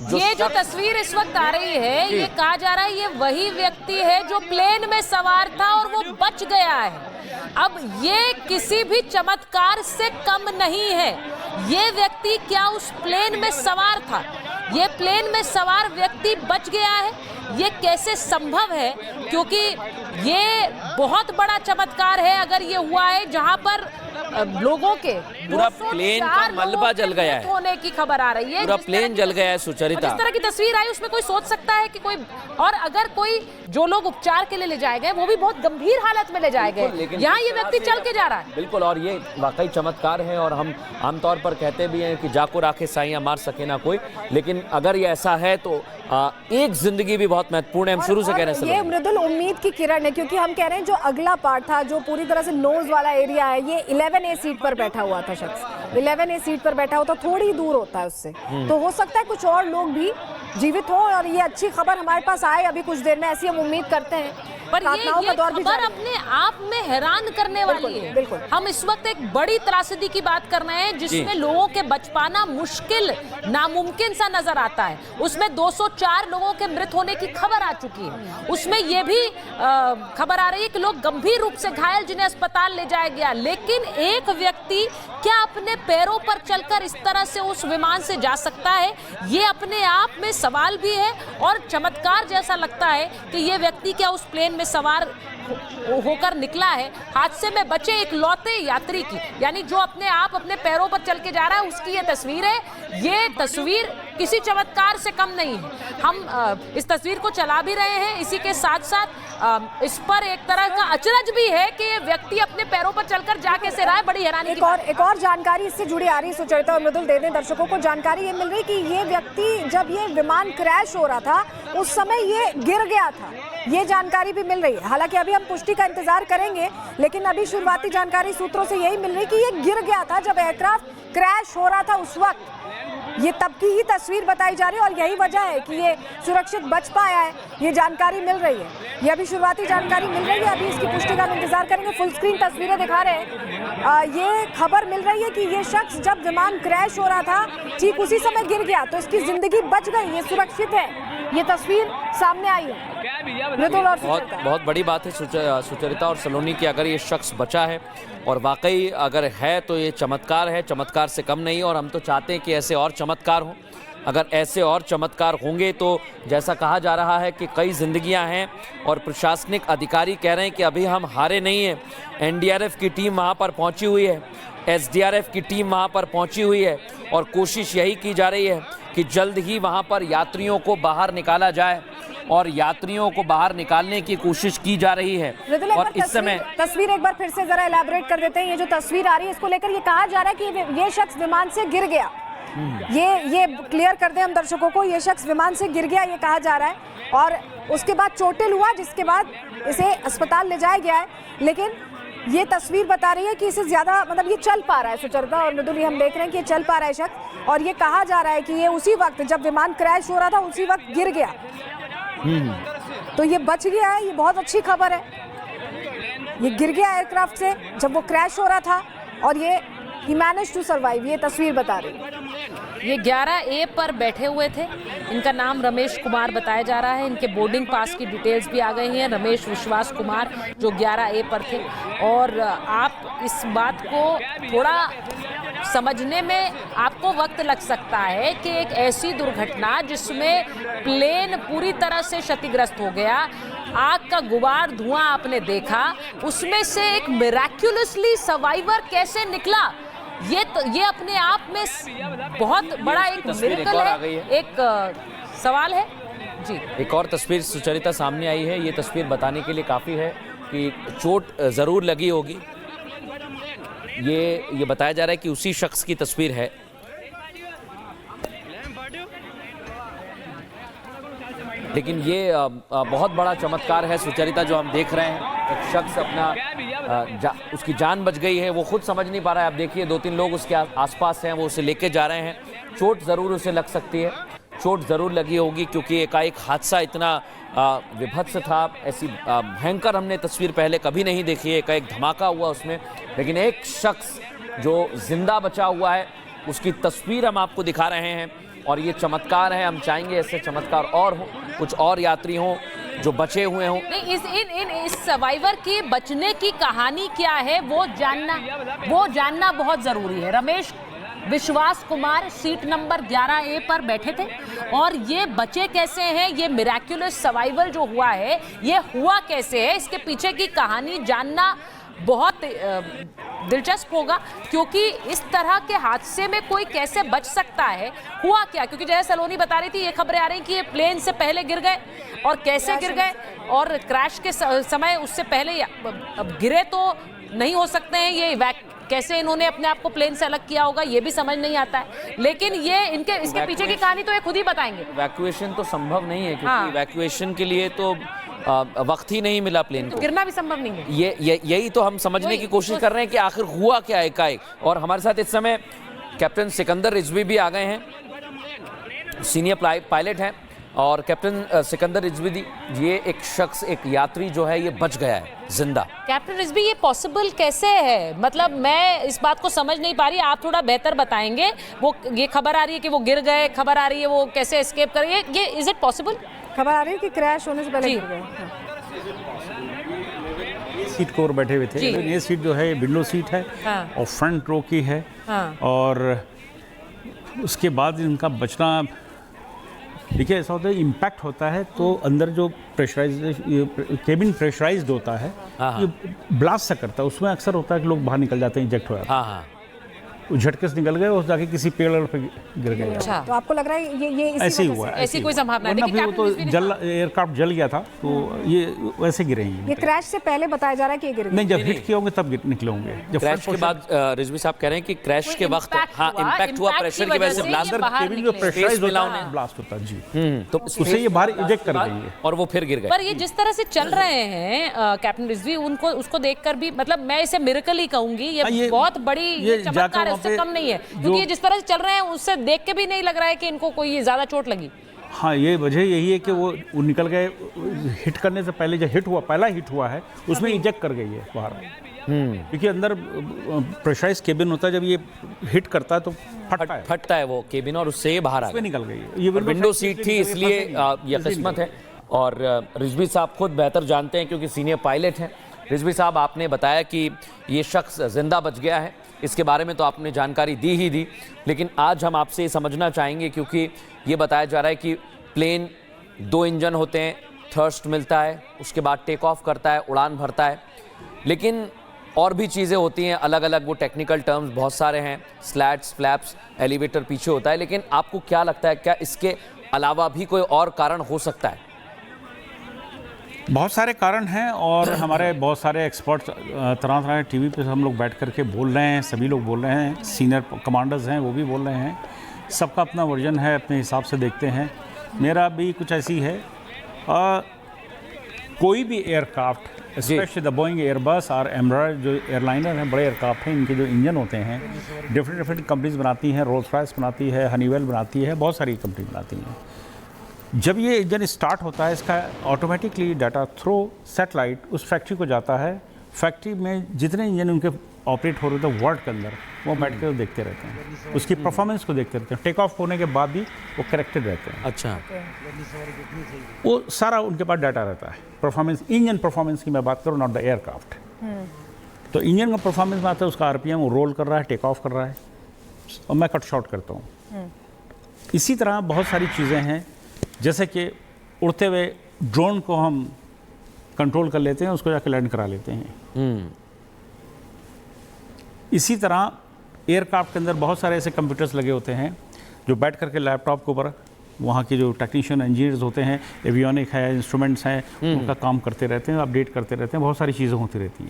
ये जो तस्वीर इस वक्त आ रही है, ये कहा जा रहा है ये वही व्यक्ति है जो प्लेन में सवार था और वो बच गया है। अब ये किसी भी चमत्कार से कम नहीं है। ये व्यक्ति क्या उस प्लेन में सवार था? ये प्लेन में सवार व्यक्ति बच गया है, ये कैसे संभव है? क्योंकि ये बहुत बड़ा चमत्कार है अगर ये हुआ है जहां पर लोगों के पूरा प्लेन का मलबा जल गया है, होने की खबर आ रही है। पूरा प्लेन जल गया है सुचरिता। जिस तरह की तस्वीर आई उसमें कोई सोच सकता है कि कोई, और अगर कोई जो लोग उपचार के लिए ले जाए गए वो भी बहुत गंभीर हालत में ले जाए गए, यहाँ ये व्यक्ति चल के जा रहा है। बिल्कुल, और ये वाकई चमत्कार है। और हम आमतौर पर कहते भी हैं कि जाको राखे साइयां मार सके ना कोई, लेकिन अगर ये ऐसा है तो एक जिंदगी भी बहुत महत्वपूर्ण है। हम शुरू से कह रहे हैं ये मृदुल उम्मीद की किरण है, क्योंकि हम कह रहे हैं जो अगला पार्ट था, जो पूरी तरह से नोज वाला एरिया है, ये 11A सीट पर बैठा हुआ था शख्स। 11A सीट पर बैठा होता, थोड़ी दूर होता है उससे, तो हो सकता है कुछ और लोग भी जीवित हों और ये अच्छी खबर हमारे पास आए अभी कुछ देर में, ऐसी हम उम्मीद करते हैं। पर ये खबर अपने आप में हैरान करने वाली है। बिल्कुल। हम इस वक्त एक बड़ी त्रासदी की बात कर रहे हैं जिसमें लोगों के बच पाना मुश्किल, नामुमकिन सा नजर आता है। उसमें 204 लोगों के मृत होने की खबर आ चुकी है। उसमें यह भी खबर आ रही है कि लोग गंभीर रूप से घायल जिन्हें अस्पताल ले जाया गया, लेकिन एक व्यक्ति क्या अपने पैरों पर चलकर इस तरह से उस विमान से जा सकता है? ये अपने आप में सवाल भी है और चमत्कार जैसा लगता है कि ये व्यक्ति क्या उस प्लेन में सवार होकर निकला है। हादसे में बचे एक लौते यात्री की, यानी जो अपने आप अपने पैरों पर चल के जा रहा है, उसकी ये तस्वीर है। ये तस्वीर किसी चमत्कार से कम नहीं है। हम इस तस्वीर को चला भी रहे हैं, इसी के साथ साथ इस पर एक तरह का अचरज भी है कि ये व्यक्ति अपने पैरों पर चलकर जा कैसे रहा है। बड़ी हैरानी एक और जानकारी इससे जुड़ी आ रही है सुचरिता और मृदुल, दे दें दर्शकों को जानकारी। ये मिल रही कि ये व्यक्ति जब ये विमान क्रैश हो रहा था उस समय ये गिर गया था, ये जानकारी भी मिल रही है। हालांकि अभी हम पुष्टि का इंतजार करेंगे, लेकिन अभी शुरुआती जानकारी सूत्रों से यही मिल रही कि ये गिर गया था जब एयरक्राफ्ट क्रैश हो रहा था उस वक्त। ये तब की ही तस्वीर बताई जा रही है और यही वजह है कि ये सुरक्षित बच पाया है, ये जानकारी मिल रही है। ये अभी शुरुआती जानकारी मिल रही है, अभी इसकी पुष्टि का हम इंतजार करेंगे। फुल स्क्रीन तस्वीरें दिखा रहे हैं। ये खबर मिल रही है कि ये शख्स जब विमान क्रैश हो रहा था ठीक उसी समय गिर गया, तो इसकी जिंदगी बच गई, ये सुरक्षित है। ये तस्वीर सामने आई है। बहुत बड़ी बात है सुचरिता और सलोनी की, अगर ये शख्स बचा है और वाकई अगर है तो ये चमत्कार है, चमत्कार से कम नहीं। और हम तो चाहते हैं कि ऐसे और चमत्कार हों। अगर ऐसे और चमत्कार होंगे तो जैसा कहा जा रहा है कि कई जिंदगियां हैं और प्रशासनिक अधिकारी कह रहे हैं कि अभी हम हारे नहीं हैं। एनडीआरएफ की टीम वहां पर पहुंची हुई है, एसडीआरएफ की टीम वहां पर पहुंची हुई है और कोशिश यही की जा रही है कि जल्द ही वहां पर यात्रियों को बाहर निकाला जाए और यात्रियों को बाहर निकालने की कोशिश की जा रही है। और इस समय तस्वीर एक बार फिर से जरा एलैबोरेट कर देते हैं। ये जो तस्वीर आ रही है इसको लेकर ये कहा जा रहा है कि ये शख्स विमान से गिर गया। ये क्लियर कर दें हम दर्शकों को, ये शख्स विमान से गिर गया ये कहा जा रहा है और उसके बाद चोटिल हुआ, जिसके बाद इसे अस्पताल ले जाया गया है। लेकिन ये तस्वीर बता रही है कि इसे ज्यादा मतलब ये चल पा रहा है। सुचरिता और मृदुल, हम देख रहे हैं कि ये चल पा रहा है शख्स, और ये कहा जा रहा है कि ये उसी वक्त जब विमान क्रैश हो रहा था उसी वक्त गिर गया, तो ये बच गया है। ये बहुत अच्छी खबर है। ये गिर गया एयरक्राफ्ट से जब वो क्रैश हो रहा था और ये he managed to survive, ये तस्वीर बता रही है। ये 11A पर बैठे हुए थे। इनका नाम रमेश कुमार बताया जा रहा है। इनके बोर्डिंग पास की डिटेल्स भी आ गई हैं। रमेश विश्वास कुमार जो 11A पर थे। और आप इस बात को थोड़ा समझने में आपको वक्त लग सकता है कि एक ऐसी दुर्घटना जिसमें प्लेन पूरी तरह से क्षतिग्रस्त हो गया, आग का गुबार, धुआं आपने देखा, उसमें से एक मिराक्युलसली सर्वाइवर कैसे निकला, ये अपने आप में बहुत बड़ा एक मिरेकल है, एक सवाल है जी। एक और तस्वीर सुचरिता सामने आई है। ये तस्वीर बताने के लिए काफ़ी है कि चोट ज़रूर लगी होगी। ये बताया जा रहा है कि उसी शख्स की तस्वीर है। लेकिन ये बहुत बड़ा चमत्कार है सुचरिता जो हम देख रहे हैं। एक शख्स अपना उसकी जान बच गई है, वो खुद समझ नहीं पा रहा है। आप देखिए 2-3 लोग उसके आसपास हैं, वो उसे लेके जा रहे हैं। चोट ज़रूर उसे लग सकती है, चोट ज़रूर लगी होगी, क्योंकि एकाएक हादसा इतना विभत्स था। ऐसी भयंकर हमने तस्वीर पहले कभी नहीं देखी है। एकाएक धमाका हुआ उसमें, लेकिन एक शख्स जो जिंदा बचा हुआ है उसकी तस्वीर हम आपको दिखा रहे हैं। और ये चमत्कार है, हम चाहेंगे ऐसे चमत्कार और हो, कुछ और यात्री हों जो बचे हुए हों। नहीं, इस सर्वाइवर की बचने की कहानी क्या है वो जानना बहुत जरूरी है। रमेश विश्वास कुमार सीट नंबर 11A पर बैठे थे और ये बचे कैसे हैं, ये मिरेक्युलस सर्वाइवल जो हुआ है ये हुआ कैसे है, इसके पीछे की कहानी जानना बहुत दिलचस्प होगा, क्योंकि इस तरह के हादसे में कोई कैसे बच सकता है, हुआ क्या। क्योंकि जैसे सलोनी बता रही थी, ये खबरें आ रही कि ये प्लेन से पहले गिर गए और कैसे गिर गए, और क्रैश के समय उससे पहले अब गिरे तो नहीं हो सकते हैं, ये कैसे इन्होंने अपने आप को प्लेन से अलग किया होगा ये भी समझ नहीं आता है। लेकिन ये इसके पीछे की कहानी तो ये खुद ही बताएंगे। इवैक्यूएशन तो संभव नहीं है, क्योंकि इवैक्यूएशन के लिए तो वक्त ही नहीं मिला प्लेन को, तो गिरना भी संभव नहीं है। यही तो हम समझने की कोशिश कर रहे हैं कि आखिर हुआ क्या एकाएक। और हमारे साथ इस समय कैप्टन सिकंदर रिजवी भी आ गए हैं, सीनियर पायलट हैं। और कैप्टन सिकंदर रिजवी, ये एक शख्स, एक यात्री जो है ये बच गया है जिंदा। कैप्टन रिजवी, ये पॉसिबल कैसे है? मतलब मैं इस बात को समझ नहीं पा रही, आप थोड़ा बेहतर बताएंगे। ये खबर आ रही है कि वो गिर गए, खबर आ रही है वो कैसे एस्केप कर, ये इज इट पॉसिबल? खबर आ रही है कि क्रैश होने से पहले गिर गए। सीट को बैठे हुए थे। ये सीट जो है विंडो सीट है और फ्रंट रो की है। और उसके बाद इनका बचना, देखिए ऐसा होता है इम्पैक्ट होता है तो अंदर जो केबिन प्रेशराइज्ड होता है, ये ब्लास्ट सा करता है, उसमें अक्सर होता है कि लोग बाहर निकल जाते हैं, इंजेक्ट हो जाते हैं। झटके से निकल गए और जाके किसी पेड़ पे गिर गए। अच्छा, तो आपको लग रहा है ये ऐसे ही हुआ, ऐसी कोई संभावना नहीं? फिर वो तो एयरक्राफ्ट जल गया था, तो ये वैसे गिरे हैं। ये क्रैश से पहले बताया जा रहा है कि ये गिर गए। नहीं, जब हिट किए होंगे तब निकले होंगे। जब क्रैश के बाद रिजवी साहब कह रहे हैं कि क्रैश के वक्त इम्पैक्ट हुआ, प्रेशर की वजह से ब्लास्ट होता है जी, तो उसे ये बाहर इजेक्ट कर गई है और वो फिर गिर गए। पर ये जिस तरह से चल रहे हैं कैप्टन रिजवी, उसको देखकर भी, मतलब मैं इसे मिरेकल ही कहूंगी, ये बहुत बड़ी चमत्कार है, उससे कम नहीं है। क्योंकि जिस तरह से चल रहे हैं उससे देख के भी नहीं लग रहा है कि इनको कोई ज्यादा चोट लगी। हाँ, ये वजह यही है कि वो निकल गए, हिट करने से पहले जो पहला हिट हुआ है उसमें इजेक्ट कर गई है बाहर। क्योंकि अंदर प्रेशराइज केबिन होता है, जब ये हिट करता है तो फटता है वो केबिन और उससे ये बाहर निकल गई है। ये विंडो सीट थी, इसलिए ये किस्मत है। और रिजवी साहब खुद बेहतर जानते हैं क्योंकि सीनियर पायलट हैं। रिजवी साहब, आपने बताया कि ये शख्स जिंदा बच गया है, इसके बारे में तो आपने जानकारी दी ही दी, लेकिन आज हम आपसे ये समझना चाहेंगे, क्योंकि ये बताया जा रहा है कि प्लेन 2 इंजन होते हैं, थर्स्ट मिलता है, उसके बाद टेक ऑफ करता है, उड़ान भरता है, लेकिन और भी चीज़ें होती हैं अलग अलग, वो टेक्निकल टर्म्स बहुत सारे हैं, स्लैट्स, फ्लैप्स, एलिवेटर पीछे होता है। लेकिन आपको क्या लगता है, क्या इसके अलावा भी कोई और कारण हो सकता है? बहुत सारे कारण हैं और हमारे बहुत सारे एक्सपर्ट्स तरह तरह टीवी पे हम लोग बैठ करके बोल रहे हैं, सभी लोग बोल रहे हैं, सीनियर कमांडर्स हैं वो भी बोल रहे हैं, सबका अपना वर्जन है, अपने हिसाब से देखते हैं। मेरा भी कुछ ऐसी है, कोई भी aircraft, specially the Boeing, Airbus और एमराल्ड जो एयरलाइनर हैं, बड़े एयरक्राफ्ट हैं, इनके जो इंजन होते हैं डिफरेंट कंपनीज बनाती हैं, रोल्स रॉयस बनाती है, हनीवेल बनाती है, बहुत सारी कंपनी बनाती हैं। जब ये इंजन स्टार्ट होता है, इसका ऑटोमेटिकली डाटा थ्रू सैटेलाइट उस फैक्ट्री को जाता है। फैक्ट्री में जितने इंजन उनके ऑपरेट हो रहे थे वर्ल्ड के अंदर, वो बैठ कर देखते रहते हैं, उसकी परफॉर्मेंस को देखते रहते हैं। टेक ऑफ होने के बाद भी वो करेक्टेड रहते हैं। अच्छा, वो सारा उनके पास डाटा रहता है। परफॉर्मेंस, इंजन परफॉर्मेंस की मैं बात करूँ, नॉट द एयरक्राफ्ट। तो इंजन का परफॉर्मेंस में आता है, उसका आरपीएम वो रोल कर रहा है, टेक ऑफ कर रहा है, और मैं कट शॉट करता हूँ। इसी तरह बहुत सारी चीज़ें हैं, जैसे कि उड़ते हुए ड्रोन को हम कंट्रोल कर लेते हैं, उसको जाके लैंड करा लेते हैं। इसी तरह एयरक्राफ्ट के अंदर बहुत सारे ऐसे कंप्यूटर्स लगे होते हैं जो बैठ करके लैपटॉप के ऊपर वहाँ के जो टेक्नीशियन इंजीनियर्स होते हैं, एवियोनिक है, इंस्ट्रूमेंट्स हैं, उनका काम करते रहते हैं, अपडेट करते रहते हैं, बहुत सारी चीज़ें होती रहती हैं।